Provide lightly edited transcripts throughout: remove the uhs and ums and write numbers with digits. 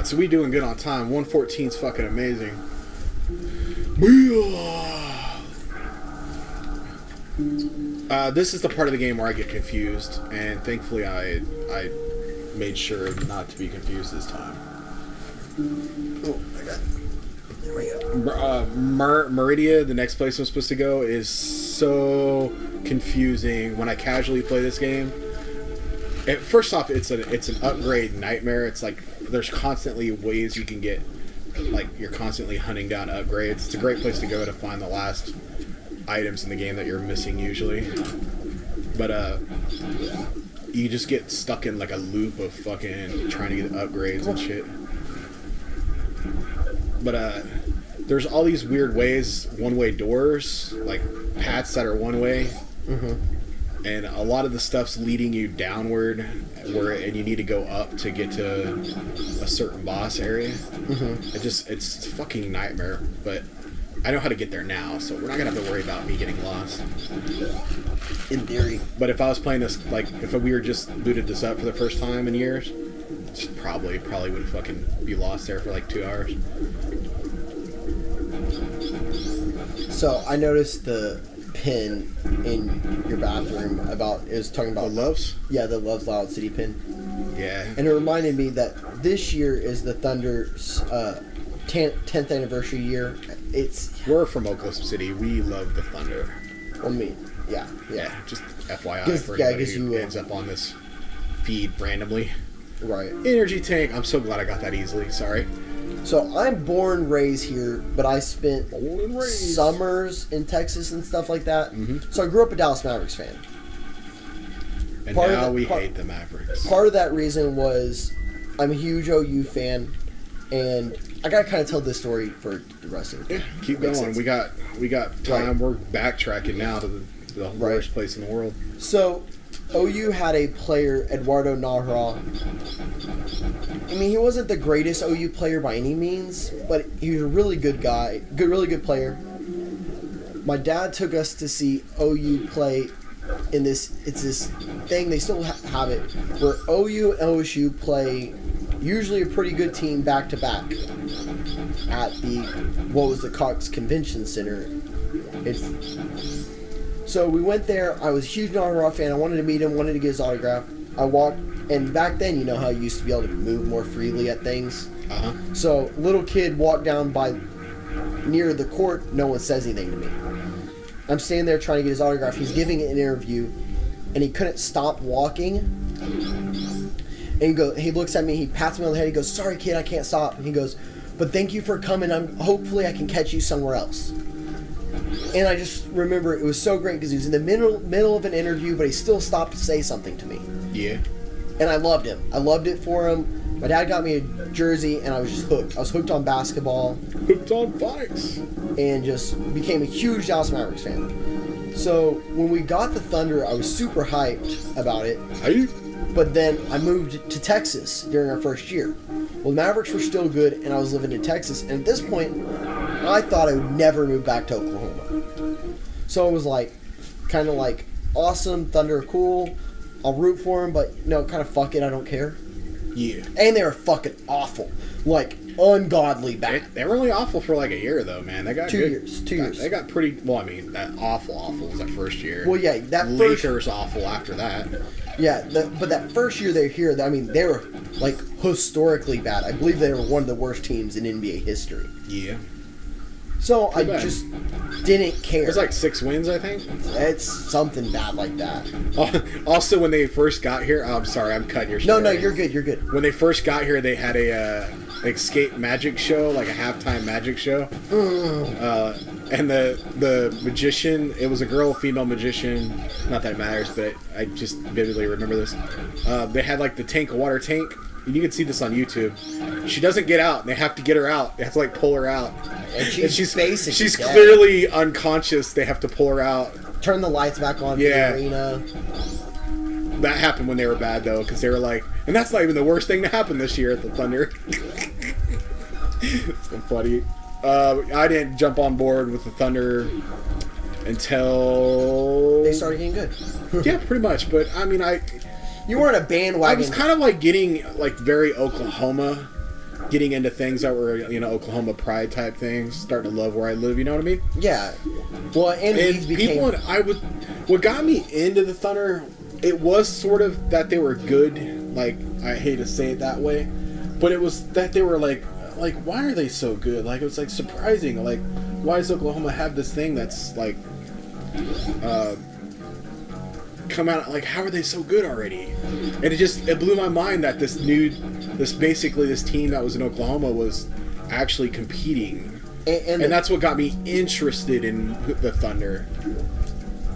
So we doing good on time. 1:14's fucking amazing. This is the part of the game where I get confused, and thankfully I made sure not to be confused this time. Oh, I got it. There we go. Maridia, the next place I'm supposed to go, is so confusing when I casually play this game. First off, it's an upgrade nightmare. It's like there's constantly ways you can get, like you're constantly hunting down upgrades. It's a great place to go to find the last items in the game that you're missing usually. But you just get stuck in like a loop of fucking trying to get upgrades and shit. But there's all these weird ways, one-way doors, like paths that are one way. And a lot of the stuff's leading you downward, and you need to go up to get to a certain boss area. It's a fucking nightmare, but I know how to get there now, so we're not gonna have to worry about me getting lost. In theory. But if I was playing this, like, if we were just booted this up for the first time in years, probably would fucking be lost there for like 2 hours. So I noticed the pin in your bathroom it was talking about The Loves? Yeah, the Loves Loud City pin. Yeah. And it reminded me that this year is the Thunder's 10th anniversary year. We're from Oklahoma City. We love the Thunder. I mean, yeah. Just FYI for anybody who ends up on this feed randomly. Right. Energy tank. I'm so glad I got that easily. Sorry. So I'm born, raised here, but I spent summers in Texas and stuff like that. So I grew up a Dallas Mavericks fan. And now we hate the Mavericks. Part of that reason was I'm a huge OU fan, and I gotta kind of tell this story for the rest of it. Yeah, keep going. Sense. We got time. Right. We're backtracking now to the worst place in the world. So OU had a player, Eduardo Nahra. I mean, he wasn't the greatest OU player by any means, but he was a really good guy, really good player. My dad took us to see OU play in this. It's this thing, they still have it, where OU and OSU play usually a pretty good team back to back at what was the Cox Convention Center. So we went there. I was a huge Nahra fan. I wanted to meet him, wanted to get his autograph. I walked, and back then, you know how you used to be able to move more freely at things? So, little kid walked down near the court, no one says anything to me. I'm standing there trying to get his autograph. He's giving an interview, and he couldn't stop walking. And he looks at me, he pats me on the head, he goes, "Sorry kid, I can't stop." And he goes, "But thank you for coming. Hopefully I can catch you somewhere else." And I just remember it was so great because he was in the middle of an interview, but he still stopped to say something to me. Yeah. And I loved him. I loved it for him. My dad got me a jersey, and I was just hooked. I was hooked on basketball. Hooked on fights. And just became a huge Dallas Mavericks fan. So when we got the Thunder, I was super hyped about it. But then I moved to Texas during our first year. Well, the Mavericks were still good, and I was living in Texas. And at this point, I thought I would never move back to Oklahoma. So it was like, kind of like, awesome, Thunder, cool. I'll root for them, but no, kind of fuck it, I don't care. Yeah. And they were fucking awful. Like, ungodly bad. They were only awful for like a year, though, man. They got 2 years. 2 years. They got pretty, well, I mean, that awful was that first year. Well, yeah, that Lakers awful after that. Yeah, but that first year they were here, I mean, they were, like, historically bad. I believe they were one of the worst teams in NBA history. Yeah. So I just didn't care. It was like 6 wins, I think. It's something bad like that. Also, when they first got here, I'm sorry, I'm cutting your story. No, you're good. When they first got here, they had a escape magic show, like a halftime magic show. And the magician, it was a girl, female magician. Not that it matters, but I just vividly remember this. They had like the water tank. And you can see this on YouTube. She doesn't get out. They have to get her out. They have to like pull her out. And she's clearly unconscious. They have to pull her out. Turn the lights back on for the arena. That happened when they were bad though, because they were like, and that's not even the worst thing to happen this year at the Thunder. It's so funny. I didn't jump on board with the Thunder until they started getting good. Yeah, pretty much. But I mean, You weren't a I bandwagon. was kind of like getting like very Oklahoma, getting into things that were Oklahoma pride type things. Starting to love where I live. You know what I mean? Yeah. Well, and people what got me into the Thunder, it was sort of that they were good. Like, I hate to say it that way, but it was that they were like why are they so good? Like, it was like surprising. Like, why does Oklahoma have this thing that's like come out, like, how are they so good already? And it blew my mind that this team that was in Oklahoma was actually competing, and that's what got me interested in the Thunder.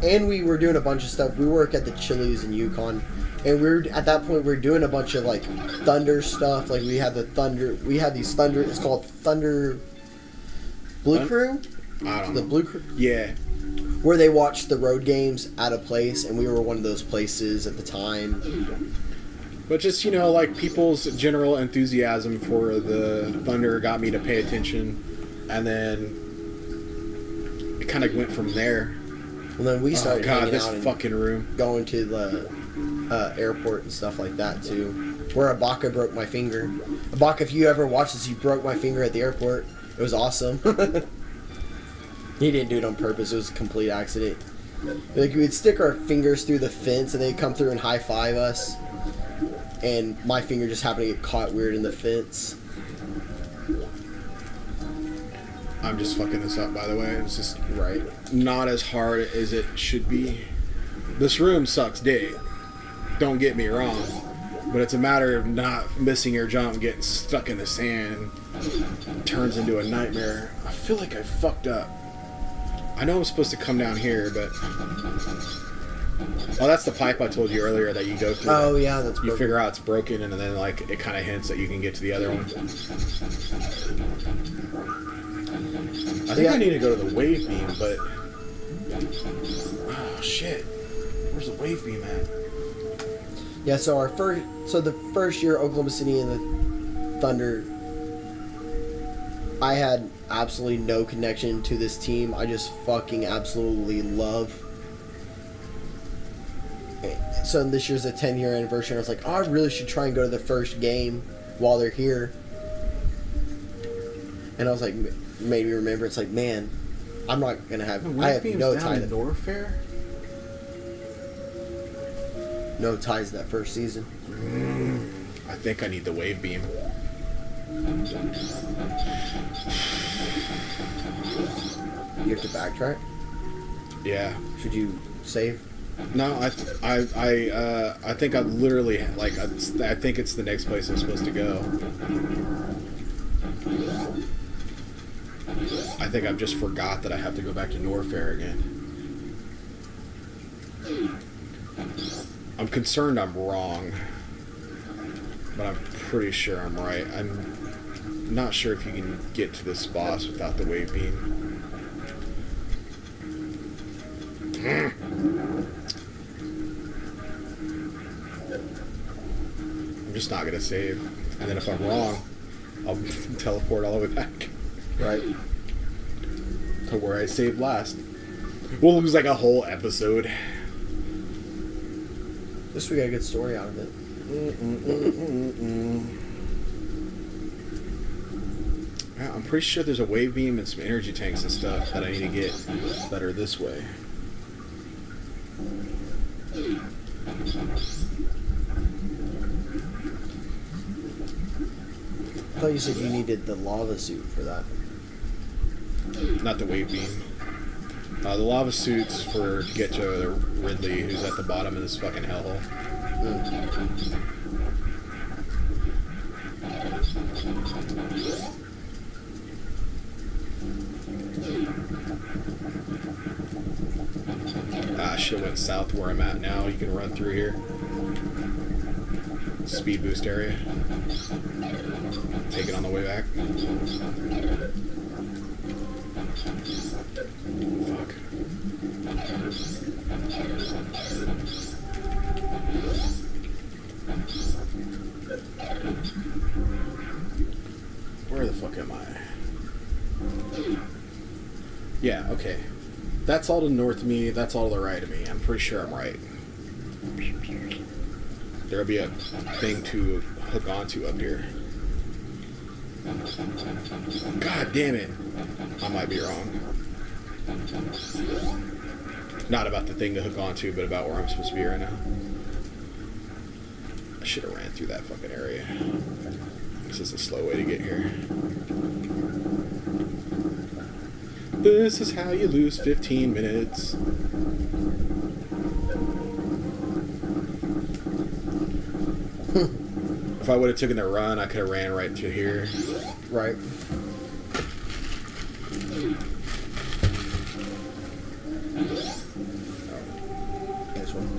And we were doing a bunch of stuff. We work at the Chili's in Yukon, and at that point we were doing a bunch of like Thunder stuff. Like we had these Thunder. It's called Thunder Blue Crew. I don't know. The Blue Crew. Yeah. Where they watched the road games at a place, and we were one of those places at the time. But just, like, people's general enthusiasm for the Thunder got me to pay attention, and then it kind of went from there. And then we started hanging out and fucking room. Going to the airport and stuff like that, too. Where Ibaka broke my finger. Ibaka, if you ever watched this, he broke my finger at the airport. It was awesome. He didn't do it on purpose. It was a complete accident. Like, we'd stick our fingers through the fence, and they'd come through and high-five us. And my finger just happened to get caught weird in the fence. I'm just fucking this up, by the way. It's just not as hard as it should be. This room sucks dick. Don't get me wrong. But it's a matter of not missing your jump, getting stuck in the sand. It turns into a nightmare. I feel like I fucked up. I know I'm supposed to come down here, but... Oh, that's the pipe I told you earlier that you go through. Oh, yeah, that's broken. You figure out it's broken, and then, like, it kind of hints that you can get to the other one. I think I need to go to the wave beam, but... Oh, shit. Where's the wave beam at? Yeah, so the first year Oklahoma City and the Thunder, I had absolutely no connection to this team. I just fucking absolutely love. So this year's a 10-year anniversary, and I was like, oh, I really should try and go to the first game while they're here. And I was like, made me remember, it's like, man, I'm not gonna have. I have no tie to Norfair. No ties to that first season. I think I need the wave beam. You have to backtrack. Yeah. Should you save? No, I think I literally I think it's the next place I'm supposed to go. I think I've just forgot that I have to go back to Norfair again. I'm concerned I'm wrong, but I'm pretty sure I'm right. I'm not sure if you can get to this boss without the wave beam. I'm just not gonna save, and then if I'm wrong, I'll teleport all the way back. Right. To where I saved last. We'll lose like a whole episode. At least we got a good story out of it. Yeah, I'm pretty sure there's a wave beam and some energy tanks and stuff that I need to get that are this way. I thought you said you needed the lava suit for that. Not the wave beam. The lava suits for to get to the Ridley, who's at the bottom of this fucking hellhole. I should have went south where I'm at now. You can run through here. Speed boost area. Take it on the way back. Fuck. Where the fuck am I? Yeah, okay. That's all to the north of me, that's all to the right of me. I'm pretty sure I'm right. there'll be a thing to hook onto up here. God damn it. I might be wrong. Not about the thing to hook onto, but about where I'm supposed to be right now. I should have ran through that fucking area. This is a slow way to get here. This is how you lose 15 minutes. If I would have taken the run, I could have ran right to here. Right. Nice one.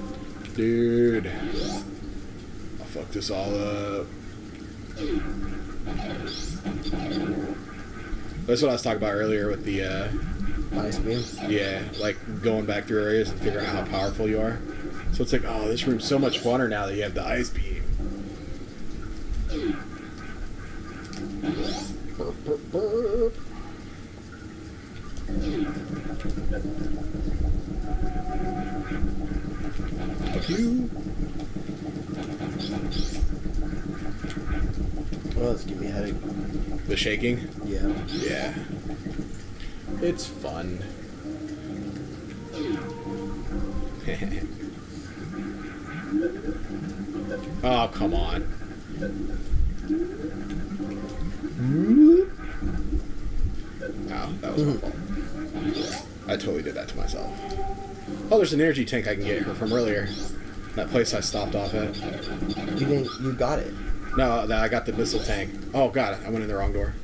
Dude. I'll fuck this all up. That's what I was talking about earlier with the, Ice beam. yeah, like going back through areas and figuring out how powerful you are. So it's like, oh, this room's so much funner now that you have the ice beam. Burp, burp, burp. Fuck you. Oh, that's giving me a headache. The shaking? Yeah. Yeah. It's fun. Oh, come on. Oh, that was my fault. I totally did that to myself. Oh, there's an energy tank I can get her from earlier. That place I stopped off at. You got it. No, I got the missile tank. Oh, God, I went in the wrong door.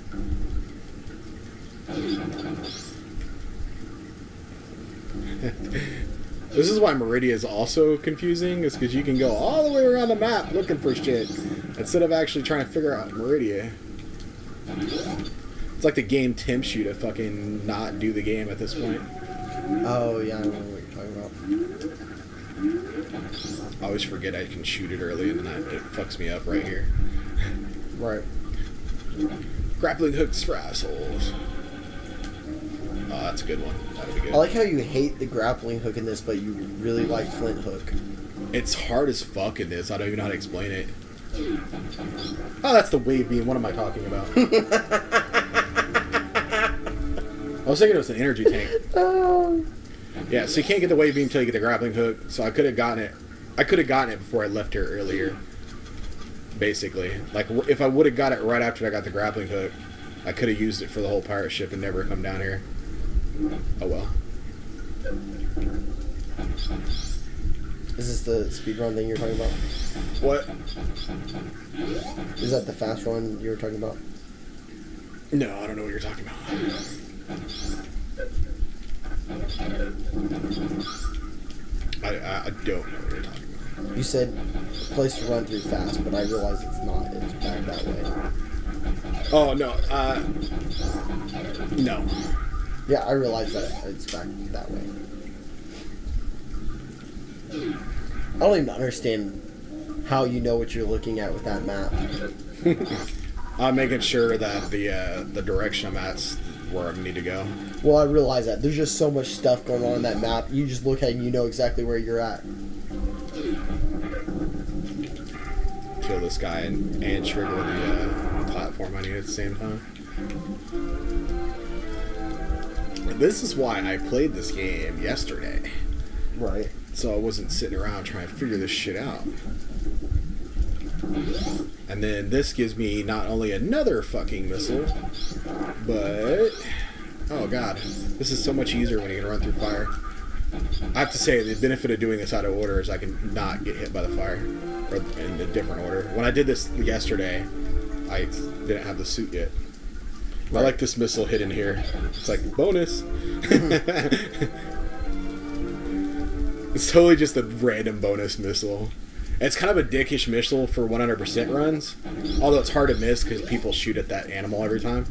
This is why Maridia is also confusing, is because you can go all the way around the map looking for shit instead of actually trying to figure out Maridia. It's like the game tempts you to fucking not do the game at this point. Oh, yeah, I know what you're talking about. I always forget I can shoot it early and then it fucks me up right here. Right. Grappling hooks for assholes. Oh, that's a good one. That'll be good. I like how you hate the grappling hook in this, but you really like flint hook. It's hard as fuck in this. I don't even know how to explain it. Oh, that's the wave beam. What am I talking about? I was thinking it was an energy tank. Yeah, so you can't get the wave beam until you get the grappling hook. So I could have gotten it. I could have gotten it before I left here earlier. Basically, like if I would have got it right after I got the grappling hook, I could have used it for the whole pirate ship and never come down here. Oh well. Is this the speedrun thing you're talking about? What? Is that the fast run you were talking about? No, I don't know what you're talking about. I don't know what you're talking about. You said a place to run through fast, but I realize it's not. It's back that way. Oh, no. No. Yeah, I realize that it's back that way. I don't even understand how you know what you're looking at with that map. I'm making sure that the direction I'm at's where I need to go. Well, I realize that. There's just so much stuff going on in that map. You just look at it and you know exactly where you're at. Kill this guy and trigger the platform I need at the same time. This is why I played this game yesterday. Right. So I wasn't sitting around trying to figure this shit out. And then this gives me not only another fucking missile, but... Oh god, this is so much easier when you can run through fire. I have to say, the benefit of doing this out of order is I can not get hit by the fire. Or in a different order. When I did this yesterday, I didn't have the suit yet. Right. I like this missile hidden here. It's like, bonus! It's totally just a random bonus missile. And it's kind of a dickish missile for 100% runs. Although it's hard to miss because people shoot at that animal every time.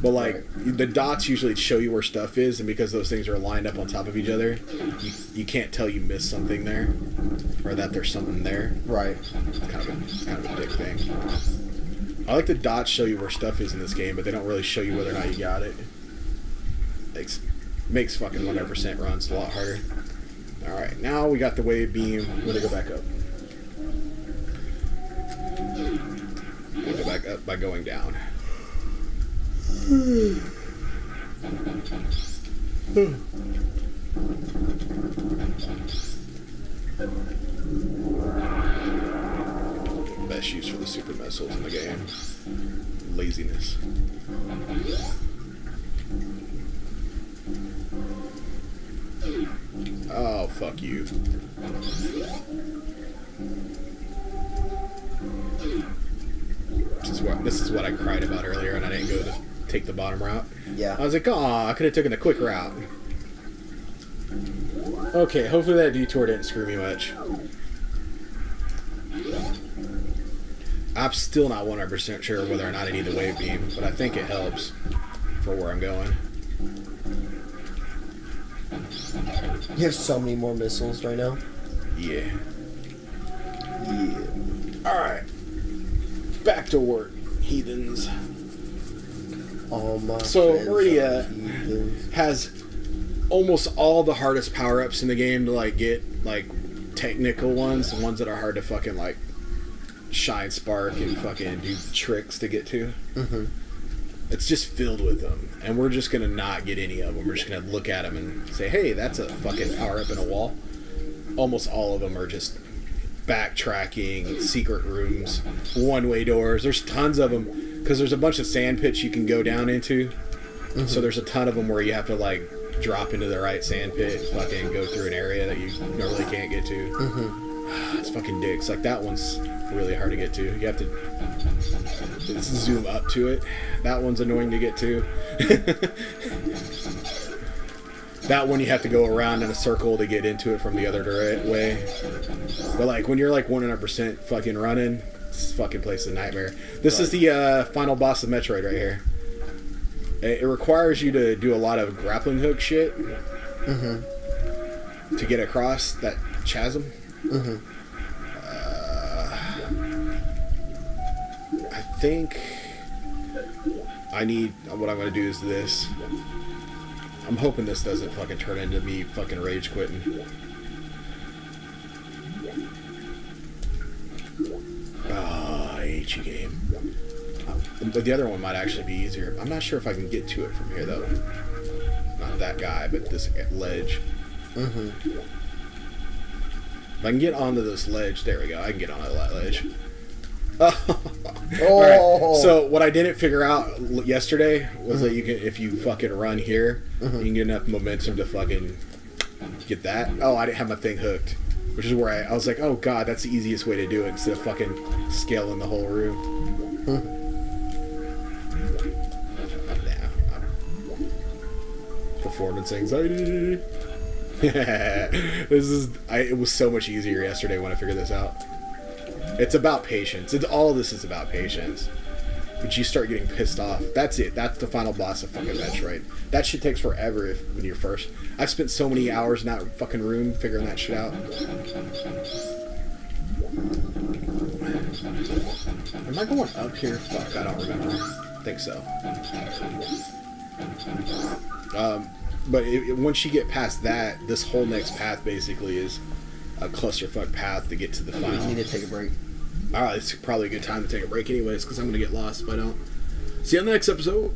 But like, the dots usually show you where stuff is, and because those things are lined up on top of each other, you can't tell you missed something there. Or that there's something there. Right. It's kind of a dick thing. I like the dots show you where stuff is in this game, but they don't really show you whether or not you got it. Makes fucking 100% runs a lot harder. Alright, now we got the wave beam. I'm gonna go back up. We'll go back up by going down. Best use for the super missiles in the game. Laziness. Oh, fuck you. This is what I cried about earlier, and I didn't go to take the bottom route. Yeah. I was like, oh, I could have taken the quick route. Okay, hopefully that detour didn't screw me much. I'm still not 100% sure whether or not I need the wave beam, but I think it helps for where I'm going. You have so many more missiles right now. Yeah. Yeah. Alright. Back to work, heathens. All my So, friends Maridia are heathens. has almost all the hardest power-ups in the game to, like, get, like, technical ones. The ones that are hard to fucking, like, shine spark and fucking do tricks to get to. Mm-hmm. It's just filled with them, and we're just gonna not get any of them. We're just gonna look at them and say, hey, that's a fucking power-up in a wall. Almost all of them are just backtracking, secret rooms, one-way doors. There's tons of them, because there's a bunch of sand pits you can go down into. Mm-hmm. So there's a ton of them where you have to, like, drop into the right sand pit and fucking go through an area that you normally can't get to. Mm-hmm. It's fucking dicks. Like, that one's really hard to get to. You have to zoom up to it. That one's annoying to get to. That one you have to go around in a circle to get into it from the other way. But, like, when you're, like, 100% fucking running, this fucking place is a nightmare. This is the final boss of Metroid right here. It requires you to do a lot of grappling hook shit to get across that chasm. I think what I'm going to do is this. I'm hoping this doesn't fucking turn into me fucking rage quitting. Ah, I hate you, game. But the other one might actually be easier. I'm not sure if I can get to it from here, though. Not that guy, but this ledge. If I can get onto this ledge, there we go. I can get onto that ledge. All right. So what I didn't figure out yesterday was that you can, if you fucking run here, you can get enough momentum to fucking get that. Oh, I didn't have my thing hooked, which is where I was like, oh god, that's the easiest way to do it instead of fucking scaling the whole room. Performance anxiety. It was so much easier yesterday when I figured this out. It's about patience. All of this is about patience. But you start getting pissed off. That's it. That's the final boss of fucking Metroid. That shit takes forever when you're first. I've spent so many hours in that fucking room figuring that shit out. Am I going up here? Fuck, I don't remember. I think so. But once you get past that, this whole next path basically is a clusterfuck path to get to the final. You need to take a break. Alright, it's probably a good time to take a break anyways, because I'm going to get lost if I don't. See you on the next episode.